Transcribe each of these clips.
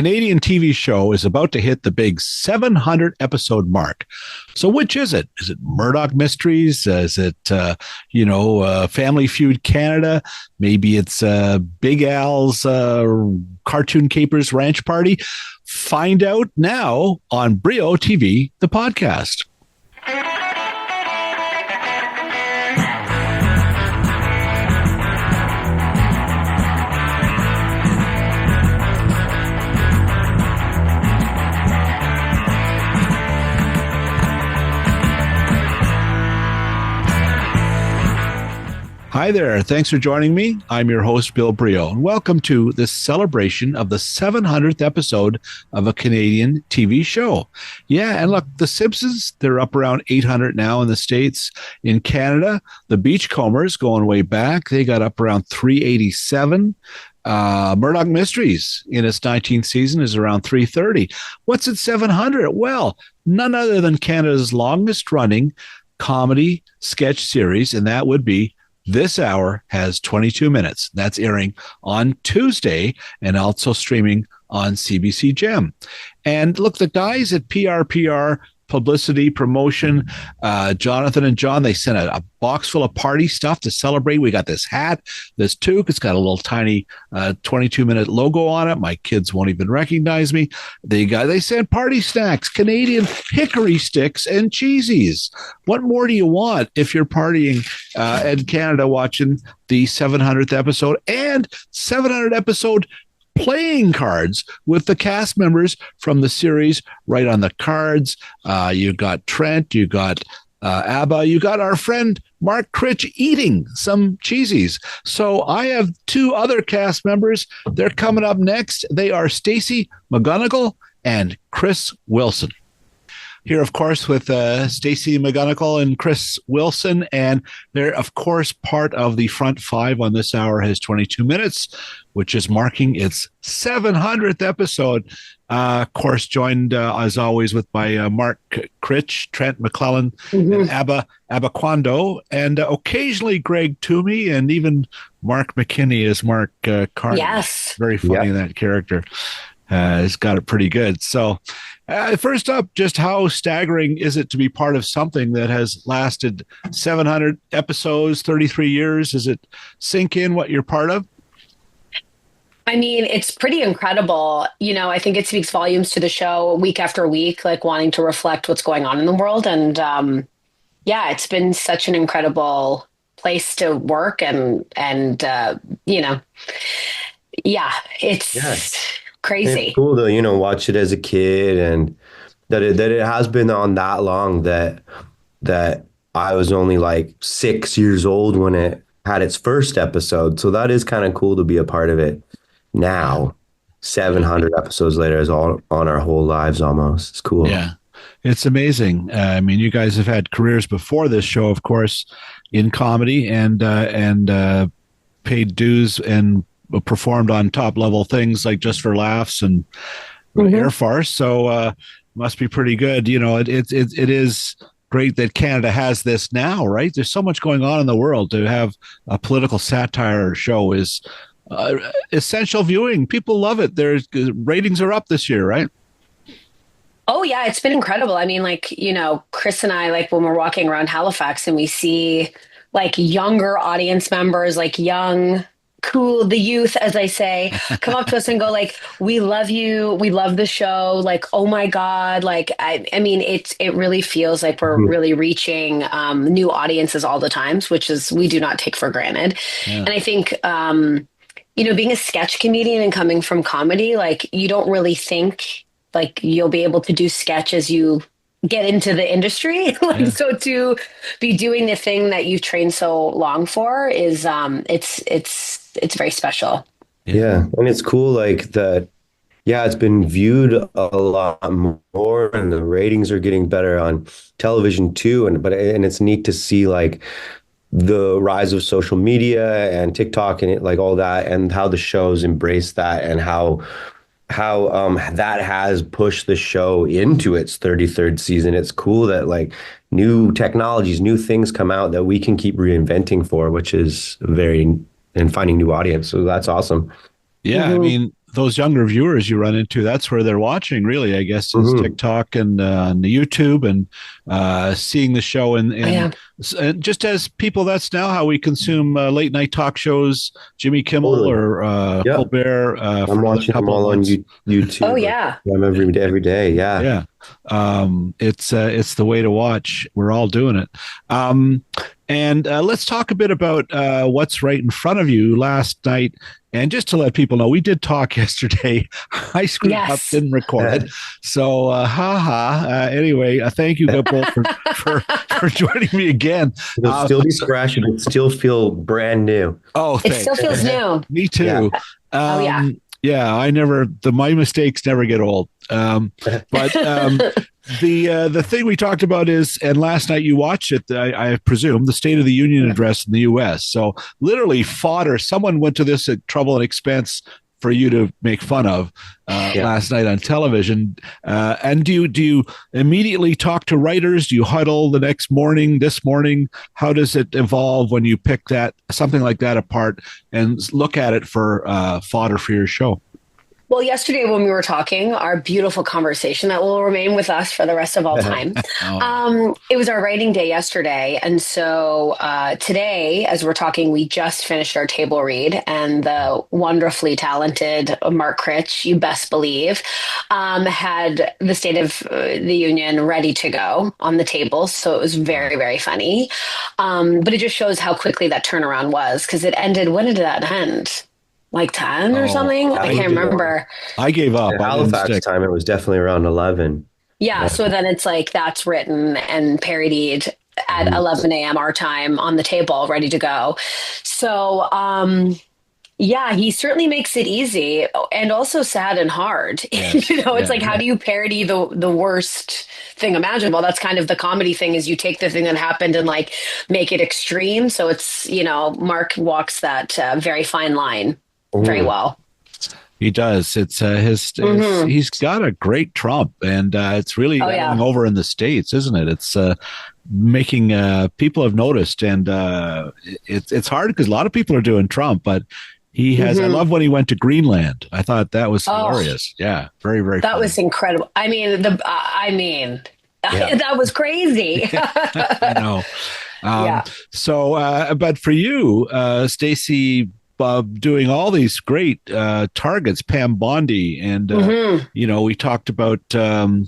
Canadian TV show is about to hit the big 700 episode mark. So which is it? Is it Murdoch Mysteries? Is it, Family Feud Canada? Maybe it's Big Al's Cartoon Capers Ranch Party? Find out now on Brio TV, the podcast. Hi there. Thanks for joining me. I'm your host, Bill Brio, and welcome to this celebration of the 700th episode of a Canadian TV show. Yeah, and look, The Simpsons, they're up around 800 now in the States. In Canada, The Beachcombers, going way back, they got up around 387. Murdoch Mysteries in its 19th season is around 330. What's at 700? Well, none other than Canada's longest running comedy sketch series, and that would be This Hour Has 22 Minutes. That's airing on Tuesday and also streaming on CBC Gem. And look, the guys at PR Publicity Promotion, Jonathan and John, they sent a box full of party stuff to celebrate. We got this hat, this toque. It's got a little tiny 22-minute logo on it. My kids won't even recognize me. They sent party snacks, Canadian hickory sticks, and cheesies. What more do you want if you're partying in Canada watching the 700th episode and 700 episode playing cards with the cast members from the series right on the cards? You got Trent, you got Abba, you got our friend Mark Critch eating some cheesies. So I have two other cast members. They're coming up next. They are Stacey McGunnigle and Chris Wilson. Here, of course, with Stacey McGunnigle and Chris Wilson, and they're, of course, part of the front five on This Hour Has 22 Minutes, which is marking its 700th episode. Of course, joined, as always, with by Mark Critch, Trent, McClellan, and Amuquandoh, and occasionally Greg Toomey, and even Mark McKinney as Mark Carter. Yes. Very funny in that character. He's got it pretty good. So first up, just how staggering is it to be part of something that has lasted 700 episodes, 33 years? Does it sink in what you're part of? I mean, it's pretty incredible. You know, I think it speaks volumes to the show week after week, like wanting to reflect what's going on in the world. And it's been such an incredible place to work it's crazy. It's cool to, watch it as a kid, and that it has been on that long that I was only like 6 years old when it had its first episode. So that is kind of cool to be a part of it now. 700 episodes later is all on our whole lives almost. It's cool. Yeah, it's amazing. I mean, you guys have had careers before this show, of course, in comedy and paid dues and performed on top level things like Just for Laughs and Air Farce. So must be pretty good. It is great that Canada has this now, right? There's so much going on in the world. To have a political satire show is essential viewing. People love it. There's ratings are up this year, right? Oh yeah, it's been incredible. I mean, Chris and I, when we're walking around Halifax and we see younger audience members, cool, the youth, as I say, come up to us and go we love you. We love the show. Oh my God. I mean, it really feels like we're really reaching new audiences all the times, which is, we do not take for granted. Yeah. And I think, being a sketch comedian and coming from comedy, you don't really think you'll be able to do sketch as you get into the industry. So to be doing the thing that you've trained so long for is, it's very special. Yeah. And it's cool that, it's been viewed a lot more and the ratings are getting better on television too. And it's neat to see the rise of social media and TikTok and all that, and how the shows embrace that, and how that has pushed the show into its 33rd season. It's cool that new technologies, new things come out that we can keep reinventing for, which is and finding new audience. So that's awesome. Yeah. I mean, those younger viewers you run into, that's where they're watching, really, I guess, is TikTok and on the YouTube, and seeing the show. And just as people, that's now how we consume late night talk shows, Jimmy Kimmel or Colbert. I'm watching them all on YouTube. Oh, yeah. Every day. Yeah. Yeah. It's the way to watch. We're all doing it. And let's talk a bit about what's right in front of you last night. And just to let people know, we did talk yesterday. I screwed up, didn't record it. So, anyway, thank you both for joining me again. It'll still be fresh and it'll still feel brand new. Oh, thanks. It still feels new. Me too. Yeah. Yeah, my mistakes never get old. But the thing we talked about is, and last night you watched it, I presume, the State of the Union address in the U.S. So literally fodder. Someone went to this at trouble and expense for you to make fun of last night on television. And do you immediately talk to writers? Do you huddle the next morning, this morning? How does it evolve when you pick something like that apart and look at it for fodder for your show? Well, yesterday when we were talking, our beautiful conversation that will remain with us for the rest of all time, it was our writing day yesterday. And so today, as we're talking, we just finished our table read, and the wonderfully talented Mark Critch, you best believe, had the State of the Union ready to go on the table. So it was very, very funny. But it just shows how quickly that turnaround was, because it ended, when did that end? Like 10 or something? I can't remember. I gave up. Halifax time, it was definitely around 11. Yeah, so then it's like that's written and parodied at 11 a.m. our time on the table, ready to go. So, he certainly makes it easy and also sad and hard. Yes. It's like, how do you parody the worst thing imaginable? That's kind of the comedy thing, is you take the thing that happened and like make it extreme. So it's, Mark walks that very fine line very well. He does. It's he's got a great trump, and it's really going over in the States, isn't it? It's making people have noticed, and it's hard because a lot of people are doing Trump, but he has. I love when he went to Greenland. I thought that was hilarious. Yeah, very, very. That was incredible. I mean, that was crazy. I know. So, but for you, Stacey, doing all these great targets, Pam Bondi, and we talked about the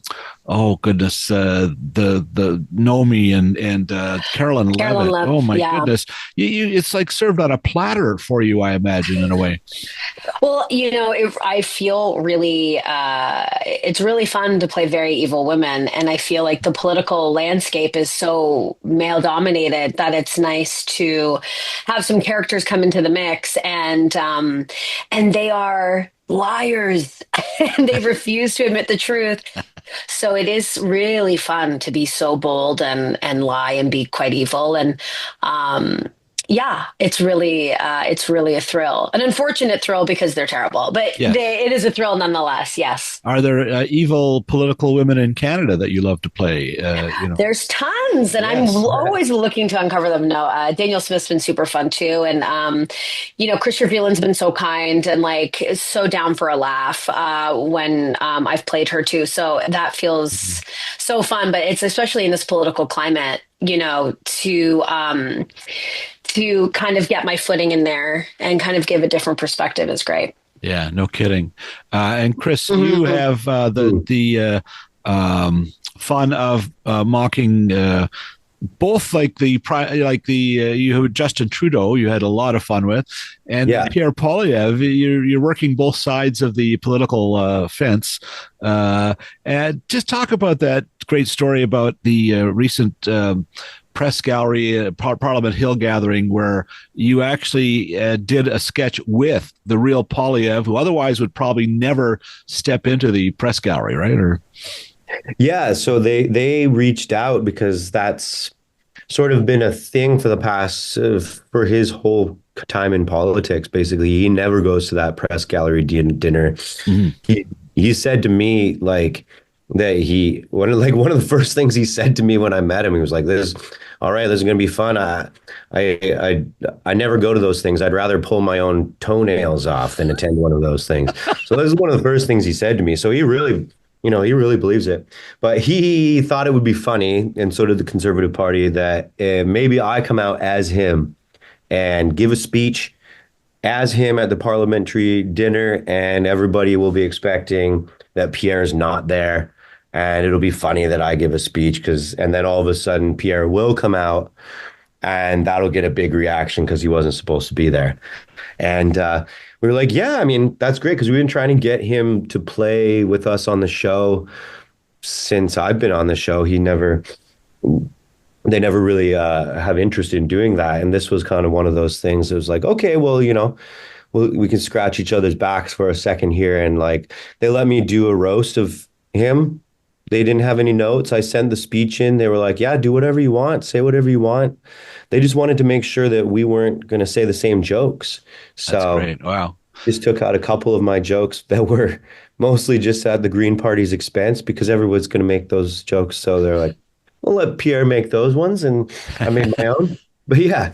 Nomi and Karoline Leavitt. Oh my goodness, it's like served on a platter for you, I imagine, in a way. Well, I feel really, it's really fun to play very evil women, and I feel like the political landscape is so male dominated that it's nice to have some characters come into the mix, and they are liars and they refuse to admit the truth. So it is really fun to be so bold and lie and be quite evil. And it's really a thrill, an unfortunate thrill because they're terrible, but it is a thrill nonetheless. Yes. Are there evil political women in Canada that you love to play? There's tons, and I'm always looking to uncover them. No, Daniel Smith's been super fun too, and Christopher Phelan's been so kind and like so down for a laugh when I've played her too. So that feels so fun, but it's especially in this political climate, to kind of get my footing in there and kind of give a different perspective is great. Yeah, no kidding. And Chris, you have the fun of mocking both you had Justin Trudeau, you had a lot of fun with, and Pierre Poilievre. You're working both sides of the political fence. And just talk about that great story about the recent press gallery, Parliament Hill gathering, where you actually did a sketch with the real Poilievre, who otherwise would probably never step into the press gallery, right? So they reached out because that's sort of been a thing for the past, for his whole time in politics. Basically, he never goes to that press gallery dinner. He said to me, like that one of the first things he said to me when I met him, he was like, "This, all right, this is gonna be fun. I never go to those things. I'd rather pull my own toenails off than attend one of those things." So this is one of the first things he said to me. So he really believes it. But he thought it would be funny, and so did the Conservative Party, that maybe I come out as him and give a speech as him at the parliamentary dinner, and everybody will be expecting that Pierre's not there. And it'll be funny that I give a speech and then all of a sudden Pierre will come out and that'll get a big reaction because he wasn't supposed to be there. And we were like, yeah, I mean, that's great because we've been trying to get him to play with us on the show since I've been on the show. They never really have interest in doing that. And this was kind of one of those things. It was like, okay, well, we can scratch each other's backs for a second here. And like, they let me do a roast of him. They didn't have any notes. I sent the speech in. They were like, yeah, do whatever you want. Say whatever you want. They just wanted to make sure that we weren't going to say the same jokes. So that's great. Wow. Just took out a couple of my jokes that were mostly just at the Green Party's expense because everyone's going to make those jokes. So they're like, we'll let Pierre make those ones. And I made my own. But yeah,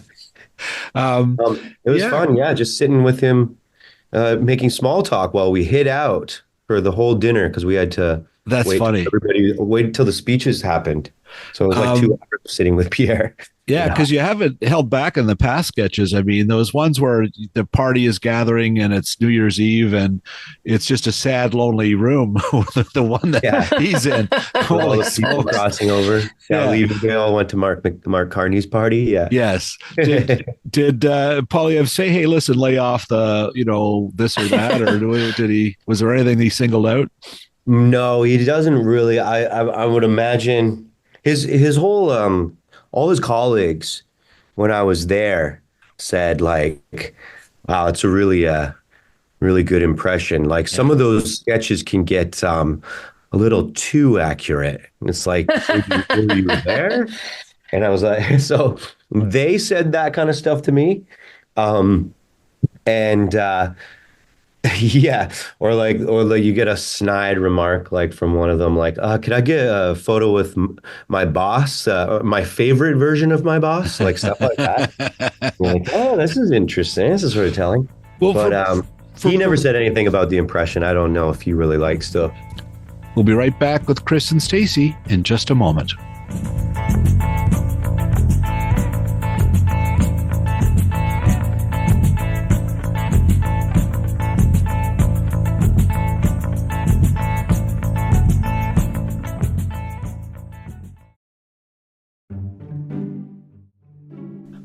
it was fun. Yeah, just sitting with him, making small talk while we hid out for the whole dinner because we had to. That's funny. Everybody waited till the speeches happened. So it was like 2 hours sitting with Pierre. Yeah, because you haven't held back in the past sketches. I mean, those ones where the party is gathering and it's New Year's Eve and it's just a sad, lonely room. The one that he's in. All the people crossing over. Yeah, Leavitt, they all went to Mark Carney's party. Yeah. Yes. Did Poilievre say, "Hey, listen, lay off the this or that," or was there anything he singled out? No, he doesn't really. I would imagine his whole all his colleagues when I was there said like, "Wow, it's a really good impression." Like some of those sketches can get a little too accurate. It's like, were you there? And I was like, so they said that kind of stuff to me, yeah, or you get a snide remark like from one of them, like, "Could I get a photo with my boss, my favorite version of my boss?" Like stuff like that. Like, oh, this is interesting. This is sort of telling. Well, but he never said anything about the impression. I don't know if he really likes stuff. We'll be right back with Chris and Stacey in just a moment.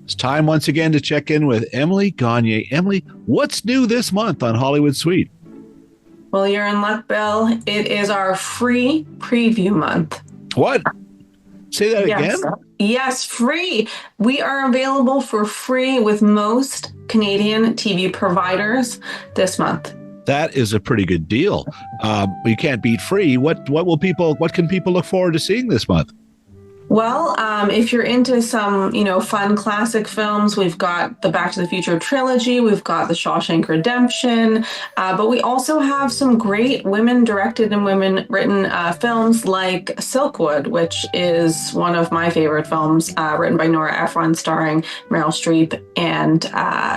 It's time once again to check in with Emily Gagne. Emily, what's new this month on Hollywood Suite? Well, you're in luck, Bill. It is our free preview month. What? Say that again? Yes, free. We are available for free with most Canadian TV providers this month. That is a pretty good deal. You can't beat free. What can people look forward to seeing this month? Well, if you're into some, fun classic films, we've got the Back to the Future trilogy, we've got the Shawshank Redemption, but we also have some great women-directed and women-written films like Silkwood, which is one of my favorite films, written by Nora Ephron, starring Meryl Streep and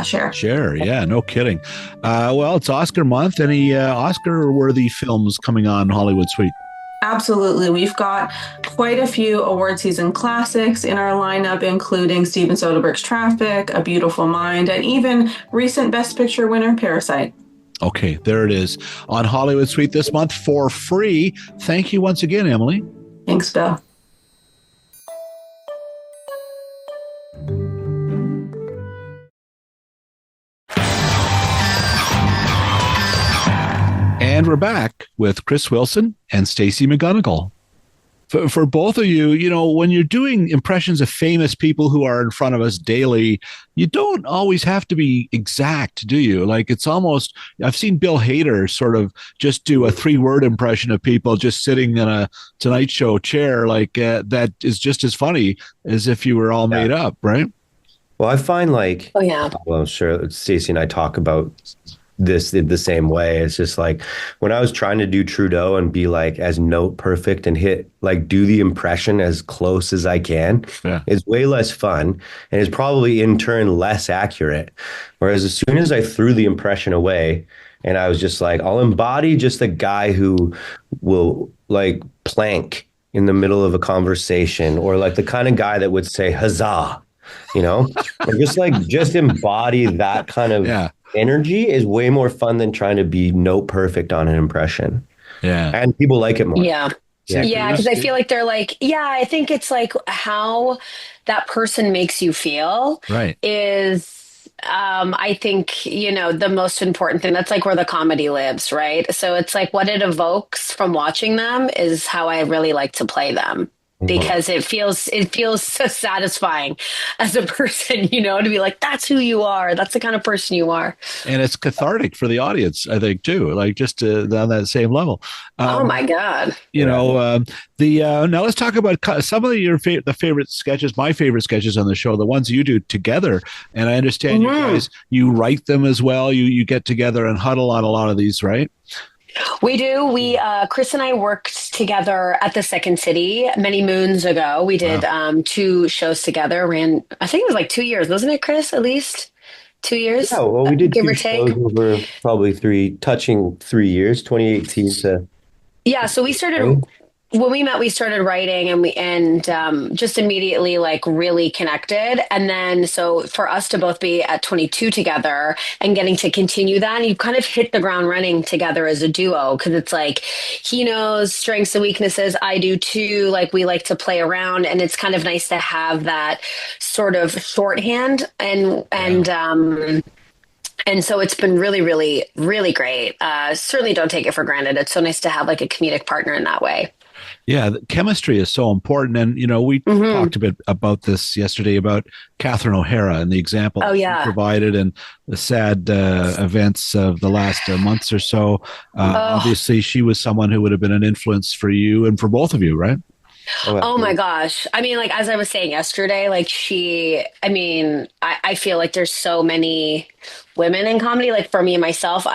Cher. Cher, yeah, no kidding. Well, it's Oscar month. Any Oscar-worthy films coming on Hollywood Suite? Absolutely. We've got quite a few award season classics in our lineup, including Steven Soderbergh's Traffic, A Beautiful Mind, and even recent Best Picture winner, Parasite. Okay, there it is on Hollywood Suite this month for free. Thank you once again, Emily. Thanks, Bill. And we're back with Chris Wilson and Stacey McGunnigle. For both of you, when you're doing impressions of famous people who are in front of us daily, you don't always have to be exact, do you? Like it's almost, I've seen Bill Hader sort of just do a 3-word impression of people just sitting in a Tonight Show chair, like that is just as funny as if you were all made up, right? Well, I find like, oh yeah, well, I'm sure Stacey and I talk about the same way. It's just like when I was trying to do Trudeau and be like as note perfect and do the impression as close as I can, it's way less fun and it's probably in turn less accurate. Whereas as soon as I threw the impression away and I was just like, I'll embody just a guy who will like plank in the middle of a conversation, or like the kind of guy that would say huzzah, or just embody that kind of energy is way more fun than trying to be note perfect on an impression. Yeah. And people like it more. Yeah. Yeah. Because I feel like they're like, I think it's like how that person makes you feel is, I think, the most important thing. That's like where the comedy lives, right? So it's like what it evokes from watching them is how I really like to play them. Because it feels so satisfying as a person, to be like, that's who you are. That's the kind of person you are. And it's cathartic for the audience, I think, too, like just on that same level. Oh, my God. Now let's talk about some of the favorite sketches, my favorite sketches on the show, the ones you do together. And I understand you guys, you write them as well. You get together and huddle on a lot of these, right? We do. Chris and I worked together at the Second City many moons ago. We did 2 shows together. I think it was like 2 years, wasn't it, Chris? At least 2 years. Yeah, well, we did give 2 shows over probably 3 years, 2018 to. Yeah, so we started. When we met, we started writing and just immediately like really connected. And then so for us to both be at 22 together and getting to continue that, and you kind of hit the ground running together as a duo, because it's like he knows strengths and weaknesses. I do too. Like we like to play around, and it's kind of nice to have that sort of shorthand and so it's been really, really, really great. Certainly don't take it for granted. It's so nice to have like a comedic partner in that way. Yeah, the chemistry is so important. And, we talked a bit about this yesterday about Catherine O'Hara and the example she provided and the sad events of the last months or so. Obviously, she was someone who would have been an influence for you and for both of you, right? Oh my gosh. I mean, like, as I was saying yesterday, like I feel like there's so many women in comedy. Like for me and myself,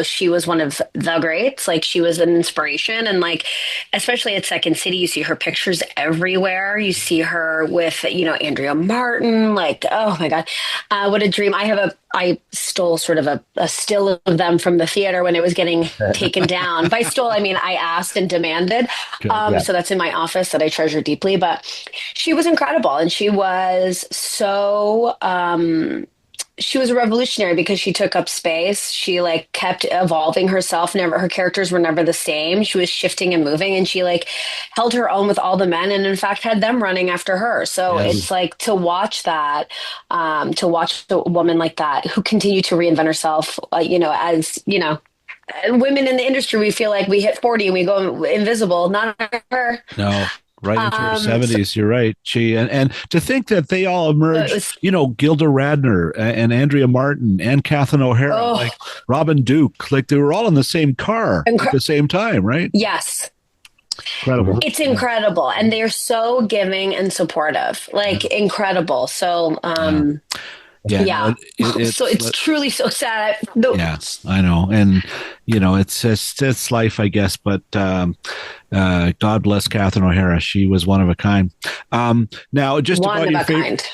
she was one of the greats. Like she was an inspiration. And like, especially at Second City, you see her pictures everywhere. You see her with, Andrea Martin, like, oh my God, what a dream. I stole sort of a still of them from the theater when it was getting taken down. By stole, I mean, I asked and demanded. So that's in my office that I treasure deeply, but she was incredible. And she was so, she was a revolutionary because she took up space. She like kept evolving herself. Her characters were never the same. She was shifting and moving, and she like held her own with all the men, and in fact had them running after her. So it's like to watch that, to watch a woman like that who continued to reinvent herself, as women in the industry, we feel like we hit 40 and we go invisible. Not her. No. Right into her 70s, you're right. She and to think that they all emerged, Gilda Radner and Andrea Martin and Catherine O'Hara, like Robin Duke, like they were all in the same car at the same time, right? Yes. Incredible. It's incredible. And they're so giving and supportive, like incredible. So, so it's truly so sad. Yes, I know. And, it's life, I guess. But God bless Catherine O'Hara. She was one of a kind. Now, just about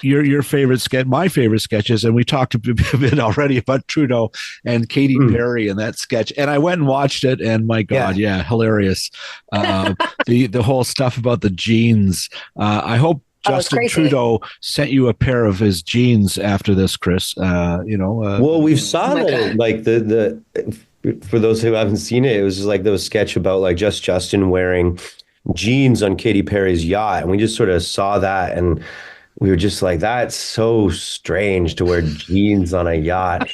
your favorite sketch, my favorite sketches, and we talked a bit already about Trudeau and Katy Perry and that sketch. And I went and watched it, and my God, hilarious. The whole stuff about the jeans. I hope Justin Trudeau sent you a pair of his jeans after this, Chris. Well, we saw that, like the for those who haven't seen it, it was just like there was a sketch about like just Justin wearing jeans on Katy Perry's yacht, and we just sort of saw that, and we were just like, that's so strange to wear jeans on a yacht.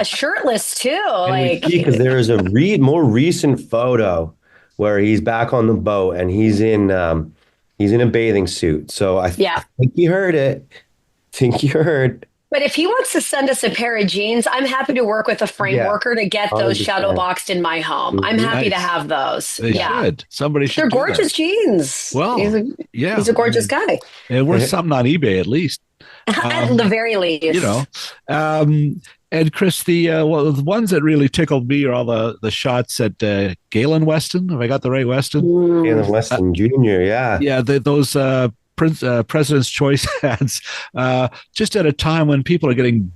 Shirtless too. Because there is a more recent photo where he's back on the boat and he's in a bathing suit. So I think you heard it. But if he wants to send us a pair of jeans, I'm happy to work with a frame worker to get those shadow boxed in my home. I'm happy to have those. They should. Somebody should. They're gorgeous jeans. Well, he's a gorgeous guy. And worth something on eBay at least. At the very least. You know, and Chris, the ones that really tickled me are all the shots at Galen Weston. Have I got the right Weston? Galen Weston Jr. Yeah. Yeah, those President's Choice ads, just at a time when people are getting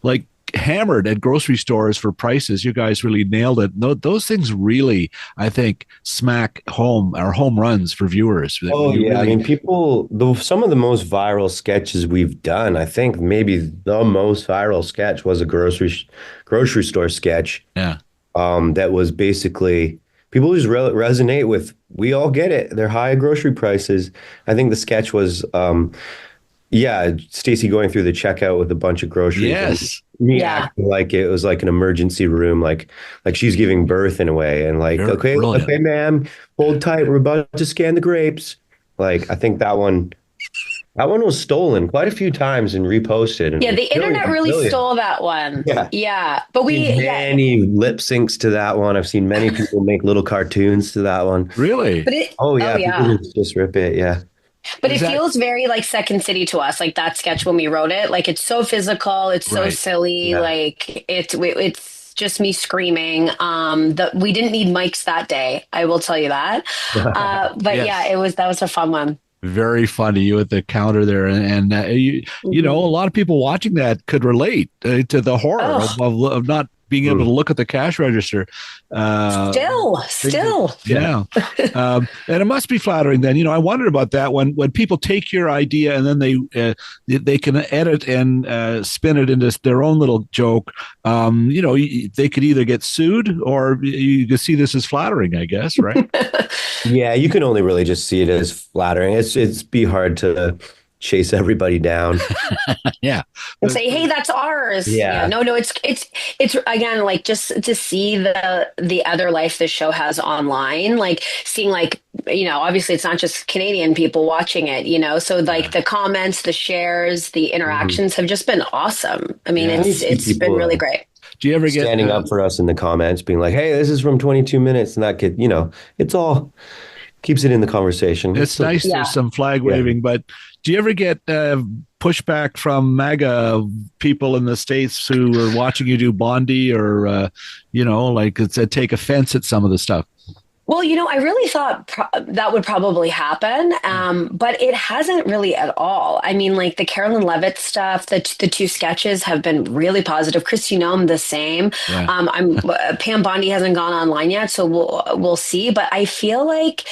like hammered at grocery stores for prices. You guys really nailed it. Those things really, I think, smack home or home runs for viewers. Oh yeah, really... I mean, some of the most viral sketches we've done. I think maybe the most viral sketch was a grocery store sketch. Yeah, that was basically people just resonate with. We all get it. They're high grocery prices. I think the sketch was. Stacey going through the checkout with a bunch of groceries. Yes. Acting like it was like an emergency room, like she's giving birth in a way. And like, okay, ma'am, hold tight. We're about to scan the grapes. Like, I think that one was stolen quite a few times and reposted. And the internet really stole that one. Yeah. But many lip syncs to that one. I've seen many people make little cartoons to that one. Really? But people just rip it. Yeah. But it feels very like Second City to us, like that sketch when we wrote it. Like it's so physical, it's so silly, like it's just me screaming. We didn't need mics that day, I will tell you that. But yes. That was a fun one. Very funny, you at the counter there, and you know, a lot of people watching that could relate to the horror of not being able to look at the cash register. Still. Yeah. And it must be flattering then. You know, I wondered about that when people take your idea and then they can edit and spin it into their own little joke. You know, they could either get sued or you can see this as flattering, I guess, right? Yeah, you can only really just see it as flattering. It's be hard to chase everybody down. Yeah. And say, hey, that's ours. Yeah. No, it's again, like just to see the other life this show has online, like seeing like, you know, obviously it's not just Canadian people watching it, you know, so like the comments, the shares, the interactions have just been awesome. I mean, it's been really great. Do you ever get standing up for us in the comments being like, hey, this is from 22 minutes and that kid, you know, it's all keeps it in the conversation. It's nice. There's some flag waving, but do you ever get pushback from MAGA people in the States who are watching you do Bondi or, you know, like take offense at some of the stuff? Well, you know, I really thought that would probably happen, but it hasn't really at all. I mean, like the Karoline Leavitt stuff, the two sketches have been really positive. Christy Nome, the same. Yeah. Pam Bondi hasn't gone online yet, so we'll see. But I feel like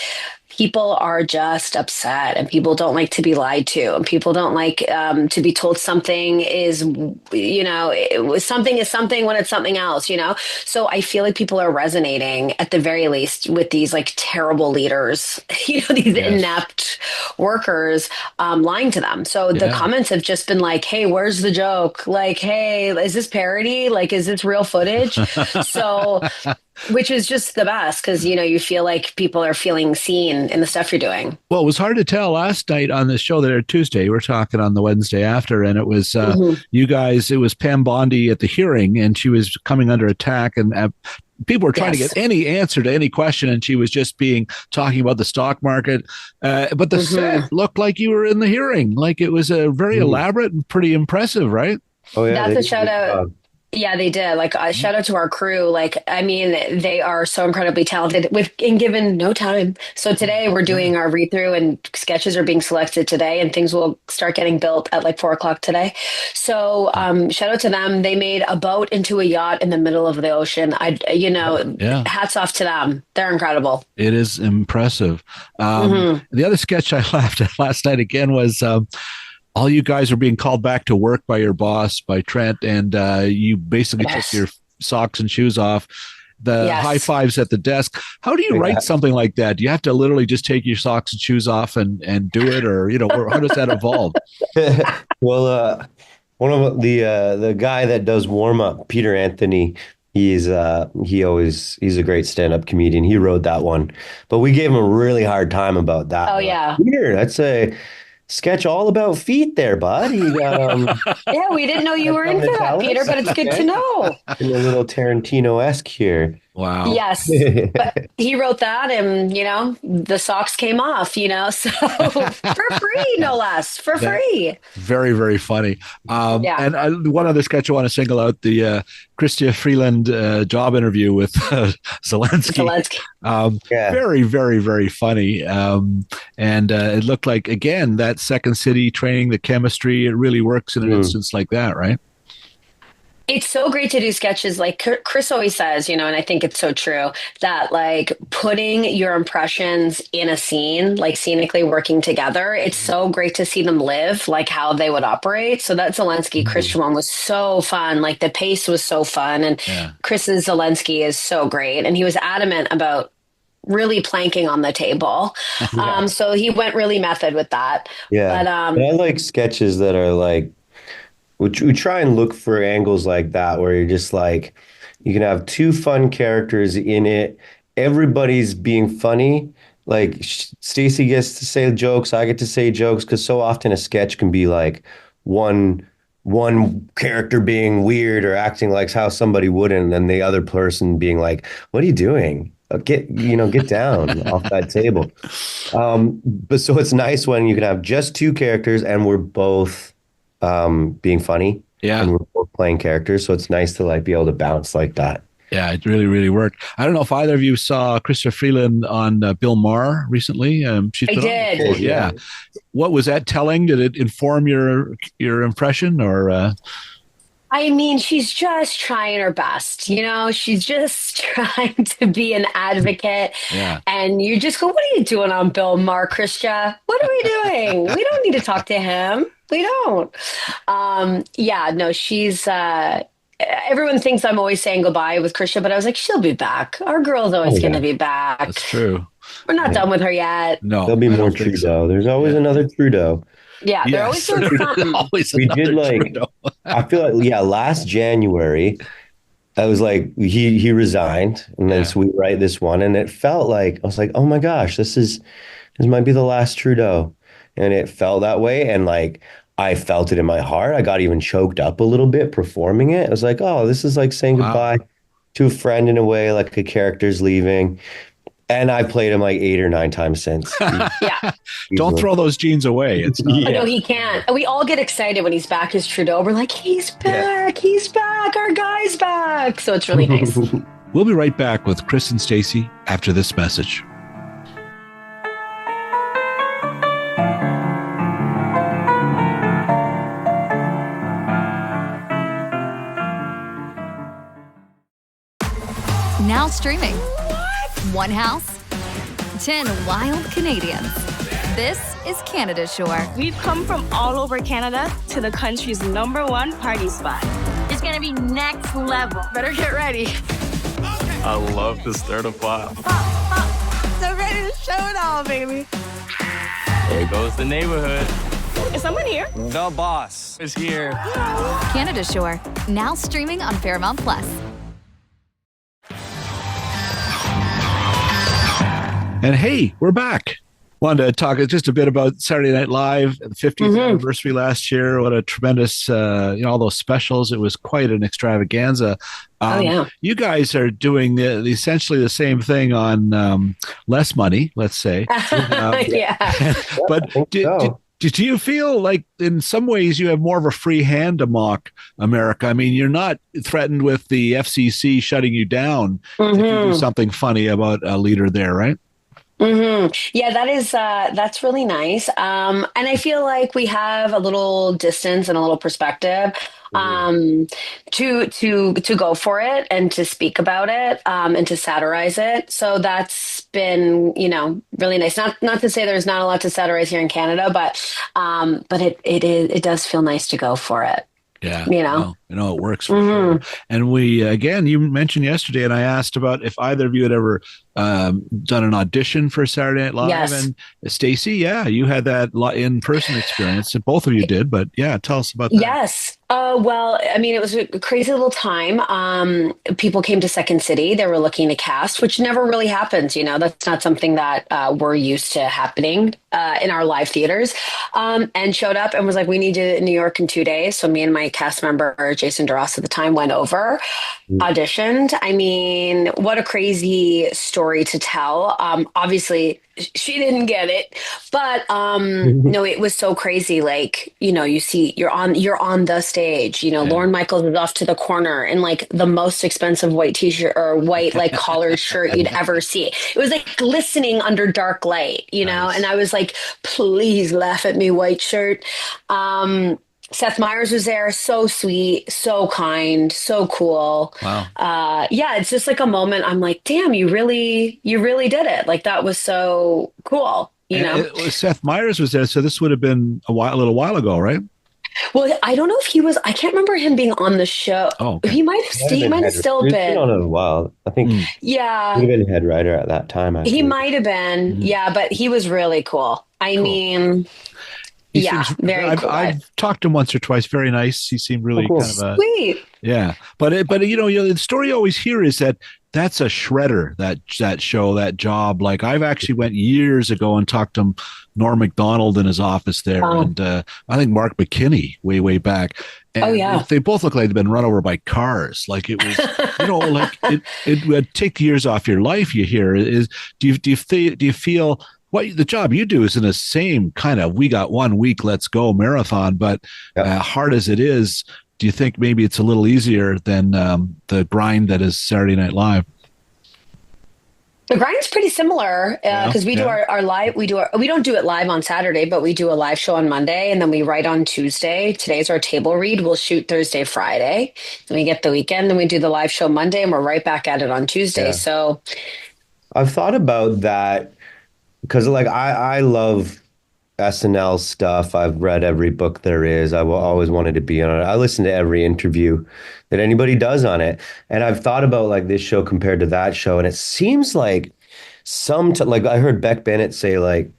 people are just upset and people don't like to be lied to and people don't like to be told something is, you know, something is something when it's something else, you know? So I feel like people are resonating at the very least with these like terrible leaders, you know, these inept workers lying to them. So the comments have just been like, hey, where's the joke? Like, hey, is this parody? Like, is this real footage? So... Which is just the best because, you know, you feel like people are feeling seen in the stuff you're doing. Well, it was hard to tell last night on the show there Tuesday. We're talking on the Wednesday after, and it was you guys, it was Pam Bondi at the hearing, and she was coming under attack, and people were trying to get any answer to any question, and she was just talking about the stock market. But the set looked like you were in the hearing. Like it was a very elaborate and pretty impressive, right? Oh, yeah. That's a shout out. Yeah, they did. Like, shout out to our crew. Like, I mean, they are so incredibly talented and given no time. So today we're doing our read through and sketches are being selected today and things will start getting built at like 4:00 today. So shout out to them. They made a boat into a yacht in the middle of the ocean. Hats off to them. They're incredible. It is impressive. The other sketch I laughed at last night again was all you guys are being called back to work by your boss, by Trent, and you basically took your socks and shoes off. The high fives at the desk. How do you write something like that? Do you have to literally just take your socks and shoes off and do it, or you know, how does that evolve? Well, one of the guy that does warm up, Peter Anthony. He's a great stand-up comedian. He wrote that one, but we gave him a really hard time about that. Oh yeah, Peter, that's a sketch all about feet there, bud. You got yeah, we didn't know you were into that, Peter, but it's good to know. A little Tarantino-esque here. Wow. Yes, but he wrote that, and the socks came off. So for free, no less, for That free. very, very funny. Yeah, And one other sketch I want to single out, the Chrystia Freeland job interview with Zelensky. Zelensky. Yeah. Very, very, very funny. And it looked like, again, that Second City training, the chemistry, it really works in an instance like that, right? It's so great to do sketches. Like Chris always says, and I think it's so true that like putting your impressions in a scene, like scenically working together, it's so great to see them live, like how they would operate. So that Zelensky Christian one was so fun. Like the pace was so fun. And Chris's Zelensky is so great. And he was adamant about really planking on the table. So he went really method with that. Yeah. But I like sketches that are like, we try and look for angles like that where you're just like, you can have two fun characters in it. Everybody's being funny. Like Stacey gets to say jokes, I get to say jokes, because so often a sketch can be like one character being weird or acting like how somebody wouldn't, and then the other person being like, "What are you doing? Get down off that table." But so it's nice when you can have just two characters and we're both being funny, and we're both playing characters, so it's nice to like be able to bounce like that. Yeah, it really, really worked. I don't know if either of you saw Krista Freeland on Bill Maher recently. She's been I did. On yeah. What was that telling? Did it inform your impression, or? I mean, she's just trying her best. She's just trying to be an advocate. Yeah. And you just go, what are you doing on Bill Maher, Christia? What are we doing? We don't need to talk to him. We don't. No, she's, everyone thinks I'm always saying goodbye with Christia, but I was like, she'll be back. Our girl's always going to be back. That's true. We're not done with her yet. No. There'll be more Trudeau. So. There's always another Trudeau. Yeah, they're always doing something. We did like, I feel like, last January, I was like, he resigned, and then so we write this one, and it felt like, I was like, oh my gosh, this might be the last Trudeau. And it felt that way, and like, I felt it in my heart. I got even choked up a little bit performing it. I was like, oh, this is like saying goodbye to a friend in a way, like a character's leaving. And I played him like 8 or 9 times since. Don't throw those genes away. It's not. No, he can't. We all get excited when he's back as Trudeau. We're like, he's back. He's back. Our guy's back. So it's really nice. We'll be right back with Chris and Stacey after this message. Now streaming. One house, 10 wild Canadians. This is Canada Shore. We've come from all over Canada to the country's #1 party spot. It's gonna be next level. Better get ready. I love to start a fire. So ready to show it all, baby. There goes the neighborhood. Is someone here? The boss is here. Canada Shore, now streaming on Paramount Plus. And hey, we're back. Wanted to talk just a bit about Saturday Night Live, the 50th anniversary last year. What a tremendous, all those specials. It was quite an extravaganza. You guys are doing essentially the same thing on less money, let's say. But do you feel like in some ways you have more of a free hand to mock America? I mean, you're not threatened with the FCC shutting you down if you do something funny about a leader there, right? Yeah, that's really nice. And I feel like we have a little distance and a little perspective to go for it and to speak about it and to satirize it. So that's been, really nice. Not to say there's not a lot to satirize here in Canada, but it does feel nice to go for it. Yeah. It works for sure. And we, again, you mentioned yesterday, and I asked about if either of you had ever done an audition for Saturday Night Live. Yes. And Stacey, yeah, you had that in-person experience. Both of you did, but yeah, tell us about that. Yes. Well, I mean, it was a crazy little time. People came to Second City. They were looking to cast, which never really happens. That's not something that we're used to happening in our live theaters. And showed up and was like, we need you in New York in 2 days. So me and my cast member, Jason DeRoss at the time, went over, auditioned. I mean, what a crazy story to tell. Obviously, she didn't get it, but no, it was so crazy. Like, you see, you're on the stage. Lorne Michaels was off to the corner in like the most expensive white t-shirt or white like collared shirt you'd ever see. It was like glistening under dark light, Nice. and I was like, please laugh at me, white shirt. Seth Meyers was there, so sweet, so kind, so cool. Wow. Yeah, it's just like a moment. I'm like, damn, you really did it. Like that was so cool. Seth Meyers was there, so this would have been a little while ago, right? Well, I don't know if he was. I can't remember him being on the show. Oh, okay. He might have still He's been on it a while. I think. Yeah, he'd been head writer at that time. Actually. He might have been. Yeah, but he was really cool. I mean. Very cool. I've talked to him once or twice. Very nice. He seemed really kind of a sweet. Yeah, but the story you always hear is that's a shredder, that show, that job. Like I've actually went years ago and talked to Norm Macdonald in his office there, and I think Mark McKinney way back. And they both look like they've been run over by cars. Like it was, like it would take years off your life. You hear do you feel what the job you do is in the same kind of we got 1 week, let's go marathon, but hard as it is, do you think maybe it's a little easier than the grind that is Saturday Night Live? The grind's pretty similar because we do our live. We don't do it live on Saturday, but we do a live show on Monday, and then we write on Tuesday. Today's our table read. We'll shoot Thursday, Friday. Then we get the weekend. Then we do the live show Monday, and we're right back at it on Tuesday. Yeah. So I've thought about that because, like, I love SNL stuff. I've read every book there is. I've always wanted to be on it. I listen to every interview that anybody does on it. And I've thought about like this show compared to that show. And it seems like like I heard Beck Bennett say like,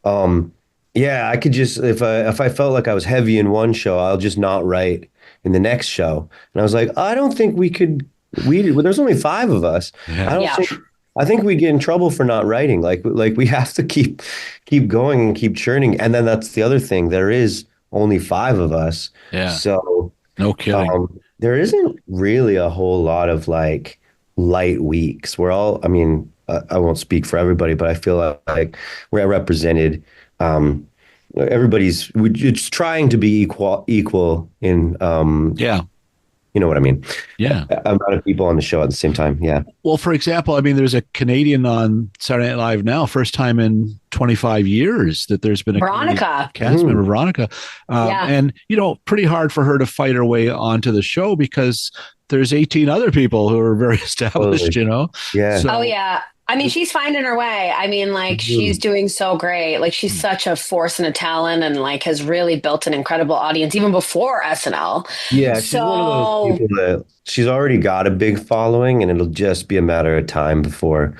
yeah, I could just, if I felt like I was heavy in one show, I'll just not write in the next show. And I was like, I don't think there's only 5 of us. Yeah. I think we get in trouble for not writing. Like we have to keep going and keep churning. And then that's the other thing. There is only 5 of us. Yeah. So no kidding. There isn't really a whole lot of like light weeks. We're all, I mean, I won't speak for everybody, but I feel like we're represented. Everybody's it's trying to be equal in you know what I mean? Yeah. Amount of people on the show at the same time. Yeah. Well, for example, I mean, there's a Canadian on Saturday Night Live now, first time in 25 years that there's been a Veronica cast member, Veronica. And, pretty hard for her to fight her way onto the show because there's 18 other people who are very established, Yeah. So, oh, yeah. I mean, she's finding her way. I mean, like, she's doing so great. Like, she's such a force and a talent and, like, has really built an incredible audience even before SNL. Yeah, she's one of those people that she's already got a big following, and it'll just be a matter of time before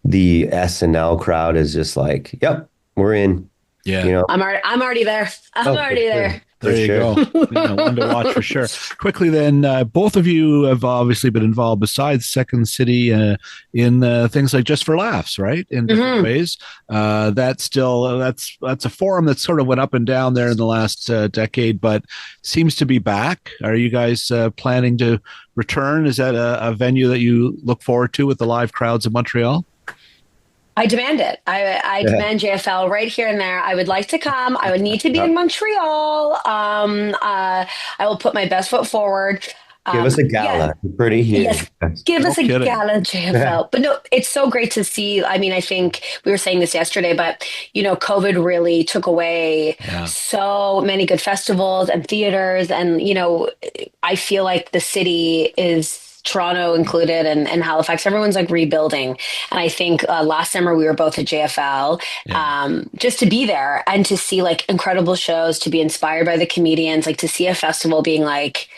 the SNL crowd is just like, yep, we're in. Yeah. I'm already there. I'm already there. There you go. One to watch for sure. Quickly then, both of you have obviously been involved besides Second City in things like Just for Laughs, right? In different ways. That's a forum that sort of went up and down there in the last decade, but seems to be back. Are you guys planning to return? Is that a venue that you look forward to with the live crowds in Montreal? I demand it. I demand JFL right here and there. I would like to come. I would need to be in Montreal. I will put my best foot forward. Give us a gala. Yeah. Pretty huge. Yes. Give us a gala, JFL. But no, it's so great to see. I mean, I think we were saying this yesterday, but, COVID really took away so many good festivals and theaters. And, I feel like the city is, Toronto included and Halifax, everyone's like rebuilding. And I think last summer we were both at JFL just to be there and to see like incredible shows, to be inspired by the comedians, like to see a festival being like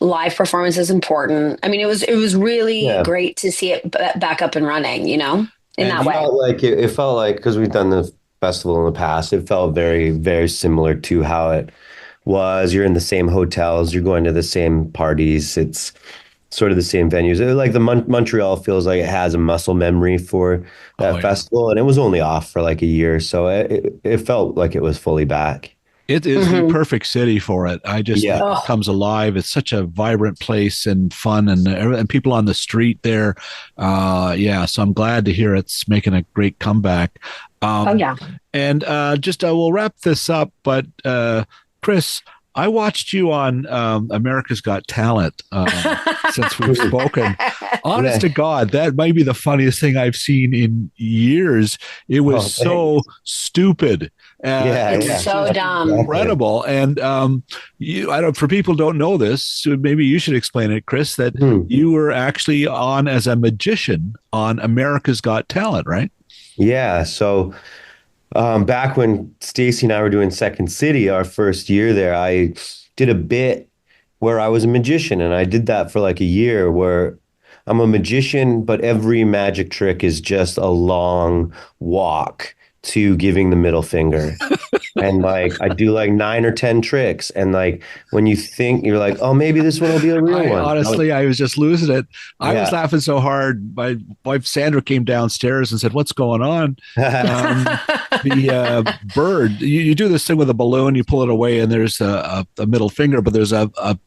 live performance is important. I mean, it was really great to see it back up and running, in that way. It felt like, because we've done the festival in the past, it felt very, very similar to how it was. You're in the same hotels, you're going to the same parties. It's sort of the same venues. Like the Montreal feels like it has a muscle memory for that festival, and it was only off for like a year, so it felt like it was fully back. It is the perfect city for it. I just think it comes alive. It's such a vibrant place and fun, and people on the street there. So I'm glad to hear it's making a great comeback. And we'll wrap this up. But Chris, I watched you on America's Got Talent since we've spoken. Honest to God, that might be the funniest thing I've seen in years. It was so stupid. It's so dumb. Incredible. And for people who don't know this, maybe you should explain it, Chris, that you were actually on as a magician on America's Got Talent, right? Yeah. So back when Stacey and I were doing Second City, our first year there, I did a bit where I was a magician, and I did that for like a year, where I'm a magician, but every magic trick is just a long walk to giving the middle finger. And like I do like 9 or 10 tricks, and like when you think, you're like, oh, maybe this one will be a real one. Honestly, I was just losing it. I was laughing so hard. My wife Sandra came downstairs and said, what's going on? The bird, you do this thing with a balloon, you pull it away, and there's a middle finger, but there's a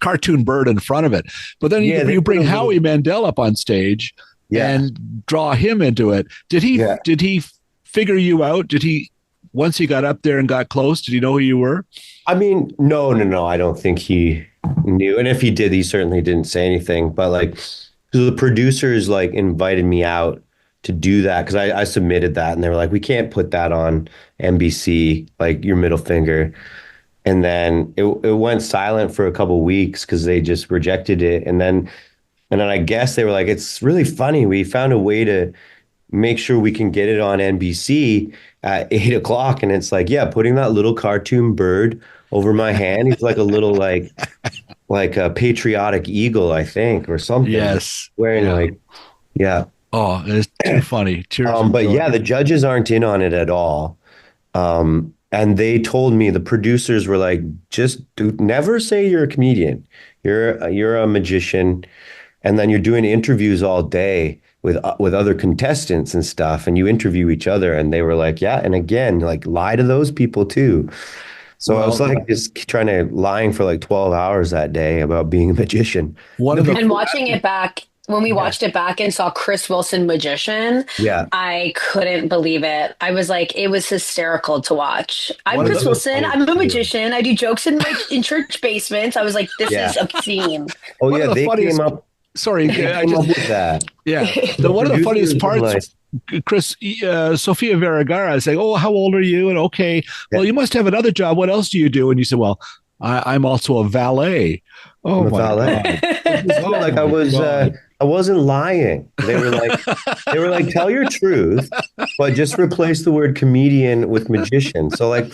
cartoon bird in front of it. But then you bring Howie Mandel up on stage and draw him into it. Did he figure you out? Did he, once he got up there and got close, did he know who you were? I mean, no. I don't think he knew. And if he did, he certainly didn't say anything. But like, so the producers like invited me out to do that, because I submitted that, and they were like, we can't put that on NBC, like your middle finger. And then it went silent for a couple of weeks because they just rejected it. And then I guess they were like, it's really funny. We found a way to make sure we can get it on NBC at 8 o'clock. And it's like, putting that little cartoon bird over my hand. He's like a little, like a patriotic eagle, I think, or something. Yes. Wearing Oh, it's too funny. But the judges aren't in on it at all. And they told me, the producers were like, never say you're a comedian. You're a magician. And then you're doing interviews all day with other contestants and stuff, and you interview each other. And they were like, and again, like, lie to those people too. So I was like just lying for like 12 hours that day about being a magician. And watching it back, when we watched it back and saw Chris Wilson magician, I couldn't believe it. I was like, it was hysterical to watch. I'm Chris Wilson. I'm a magician. I do jokes in church basements. I was like, this is obscene. Oh yeah, they came up. Sorry, I just with that. Yeah, one of the funniest parts, Chris, Sofia Vergara is saying, "Oh, how old are you?" And okay, well, you must have another job. What else do you do? And you said, "Well, I'm also a valet." Oh, I'm a valet. Like I wasn't lying. They were like, tell your truth, but just replace the word comedian with magician. So like,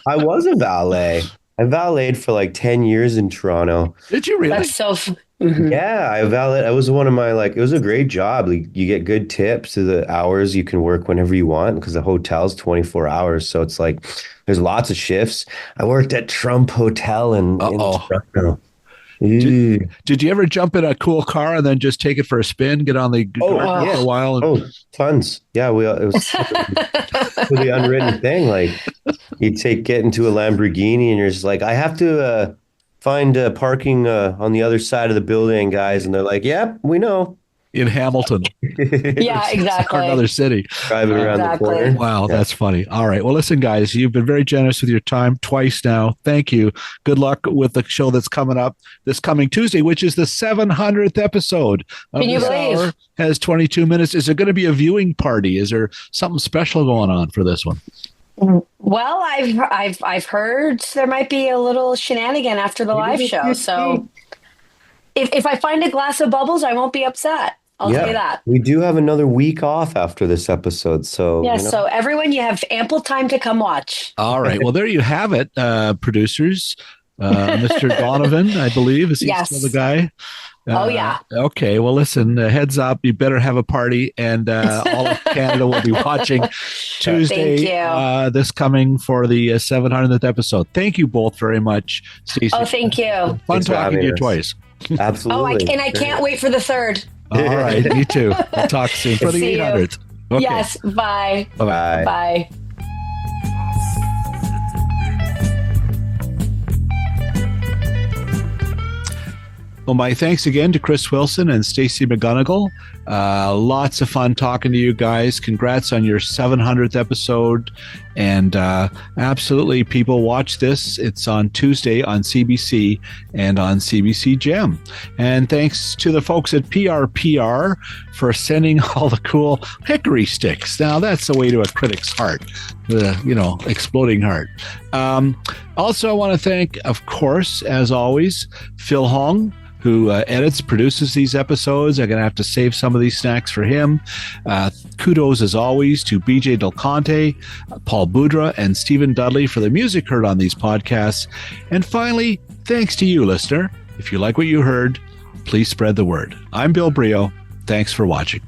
I was a valet. I valeted for like 10 years in Toronto. Did you really? That's so. Yeah, I was one of my, like, it was a great job. Like, you get good tips to the hours. You can work whenever you want because the hotel's 24 hours. So it's like, there's lots of shifts. I worked at Trump Hotel in Toronto. Did you ever jump in a cool car and then just take it for a spin, get on the for a while? Tons. Yeah, it was for the unwritten thing. Like, you get into a Lamborghini and you're just like, I have to find parking on the other side of the building, guys. And they're like, yep, we know. In Hamilton. Yeah, exactly. Or another city. Driving around the corner. Wow, that's funny. All right. Well, listen, guys, you've been very generous with your time twice now. Thank you. Good luck with the show that's coming up this coming Tuesday, which is the 700th episode. Can you believe? Hour has 22 minutes. Is there going to be a viewing party? Is there something special going on for this one? Well, I've heard there might be a little shenanigan after the live show. So if I find a glass of bubbles, I won't be upset. I'll say that. We do have another week off after this episode. So so everyone, you have ample time to come watch. All right. Well, there you have it, producers. Mr. Donovan, I believe. Is he Yes. still the guy? Oh, yeah. Okay. Well, listen, heads up. You better have a party, and all of Canada will be watching Tuesday, this coming for the 700th episode. Thank you both very much, Stacey. Oh, thank you. Fun Thanks for talking to having you us. twice. Absolutely. I can't wait for the third. All right. Me too. We'll talk soon for the See you. 800th. Okay. Yes. Bye. Bye. Bye. Well, my thanks again to Chris Wilson and Stacey McGunnigle. Lots of fun talking to you guys. Congrats on your 700th episode. And absolutely, people, watch this. It's on Tuesday on CBC and on CBC Gem. And thanks to the folks at PRPR for sending all the cool hickory sticks. Now, that's the way to a critic's heart, the exploding heart. Also, I want to thank, of course, as always, Phil Hong, who produces these episodes. I'm going to have to save some of these snacks for him. Kudos, as always, to BJ Del Conte, Paul Boudra, and Stephen Dudley for the music heard on these podcasts. And finally, thanks to you, listener. If you like what you heard, please spread the word. I'm Bill Brio. Thanks for watching.